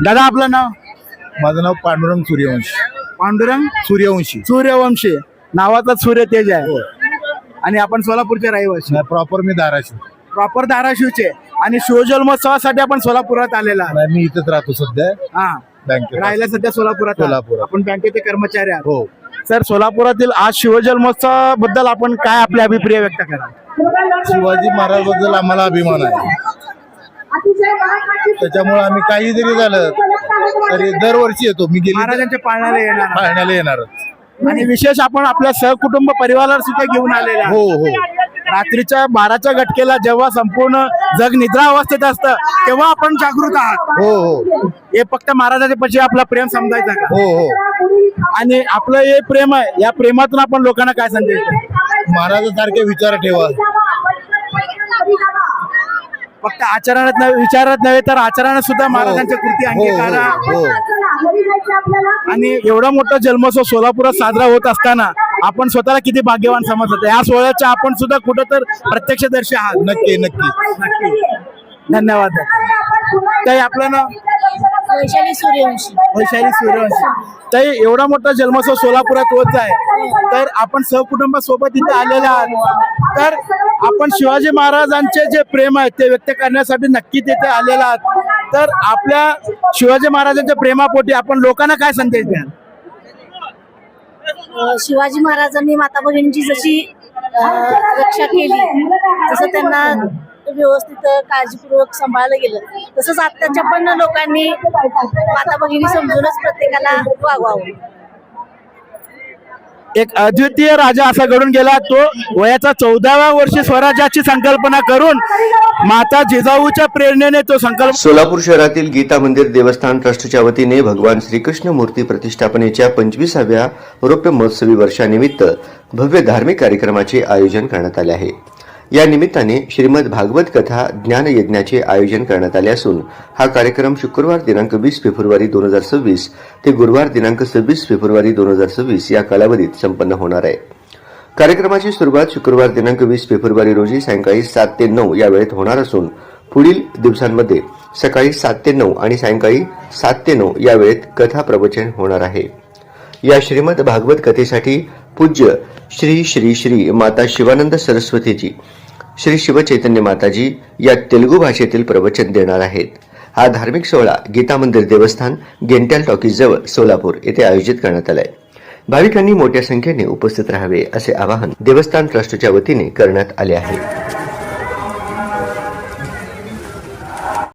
दादा आपलं नाव? माझं नाव पांडुरंग सूर्यवंशी. पांडुरंग सूर्यवंशी. सूर्यवंशी, नावाचा सूर्य तेज आहे. आणि आपण सोलापूरचे रहिवासी. प्रॉपर मी धाराशिव. प्रॉपर धाराशिवचे. आणि शिवजन्मोत्सवासाठी आपण सोलापुरात आलेला आहात. मी इथंच राहतो सध्या हा, बँकेत. राहायला सध्या सोलापुरात आहात. सोलापुरात. आपण बँकेचे कर्मचारी आहात. हो. सर, सोलापुरातील आज शिवजन्मोत्सवा बद्दल आपण काय आपले अभिप्राय व्यक्त करा? शिवाजी महाराज बद्दल आम्हाला अभिमान आहे. त्याच्यामुळे आम्ही काही जरी झालं तरी दरवर्षी येतो. मी गेली महाराजांच्या पाळण्याला येणार आहात. पाहण्याला येणारच. आणि विशेष आपण आपल्या सहकुटुंब परिवाराला सुद्धा घेऊन आलेले आहात. हो हो. रात्रीच्या 12च्या घटकेला जेव्हा संपूर्ण जग निद्रा अवस्थेत असतं तेव्हा आपण जागृत आहात. हो हो. हे फक्त महाराजाच्या पशी आपला प्रेम समजायचा का? हो हो. आणि आपलं हे प्रेम आहे, या प्रेमातून आपण लोकांना काय संदेश द्याल? महाराजांसारखे विचार ठेवा. फक्त आचरणात नव्हे, विचारात नव्हे तर आचरणात सुद्धा महाराजांच्या कृती अंगीकारा. हो. आणि एवढा मोठा जन्मोत्सव सोलापुरात साजरा होत असताना आपण स्वतःला किती भाग्यवान समजत. या सोहळ्याच्या आपण सुद्धा कुठं तर प्रत्यक्षदर्शी आहात. नक्की नक्की. धन्यवाद. ताई आपलं नाव? वैशाली सूर्यवंशी. वैशाली सूर्यवंशी. ताई, एवढा मोठा जन्मोत्सव सोलापुरात होत आहे, तर आपण सहकुटुंबासोबत इथे आलेले आहात. तर आपण शिवाजी महाराजांचे जे प्रेम आहे ते व्यक्त करण्यासाठी नक्की तिथे आलेला आहात. तर आपल्या शिवाजी महाराजांच्या प्रेमापोटी आपण लोकांना काय संदेश द्याल? शिवाजी महाराजांनी माता भगिनींची जशी रक्षा केली, जसं त्यांना व्यवस्थित काळजीपूर्वक सांभाळलं गेलं, तसंच आत्ताच्या पण लोकांनी माता भगिनी समजूनच प्रत्येकाला वागवावं. एक अद्वितीय राजा असा घडून गेला, तो वयाचा 14व्या वर्षी स्वराज्याची संकल्पना करून माता जिजाऊच्या प्रेरणेने तो संकल्प. सोलापूर शहरातील गीता मंदिर देवस्थान ट्रस्टच्या वतीने भगवान श्रीकृष्ण मूर्ती प्रतिष्ठापनेच्या 25व्या रौप्य महोत्सवी वर्षानिमित्त भव्य धार्मिक कार्यक्रमाचे आयोजन करण्यात आले आहे. या निमित्ताने श्रीमद भागवत कथा ज्ञान यज्ञाचे आयोजन करण्यात आले असून हा कार्यक्रम शुक्रवार दिनांक 20 फेब्रुवारी 2026 ते गुरुवार दिनांक 26 फेब्रुवारी 2026 या कालावधीत संपन्न होणार आहे. कार्यक्रमाची सुरुवात शुक्रवार दिनांक 20 फेब्रुवारी रोजी सायंकाळी 7 ते 9 या वेळेत होणार असून पुढील दिवसांमध्ये सकाळी 7 ते 9 आणि सायंकाळी 7 ते 9 या वेळेत कथा प्रवचन होणार आहे. या श्रीमद भागवत कथेसाठी पूज्य श्री श्री श्री माता शिवानंद सरस्वतीजी, श्री शिवचैतन्य माताजी या तेलुगू भाषेतील प्रवचन देणार आहेत. हा धार्मिक सोहळा गीता मंदिर देवस्थान गेंट्याल टॉकीज जवळ सोलापूर येथे आयोजित करण्यात आलाय. भाविकांनी मोठ्या संख्येने उपस्थित राहावे असे आवाहन देवस्थान ट्रस्टच्या वतीने करण्यात आले आहे.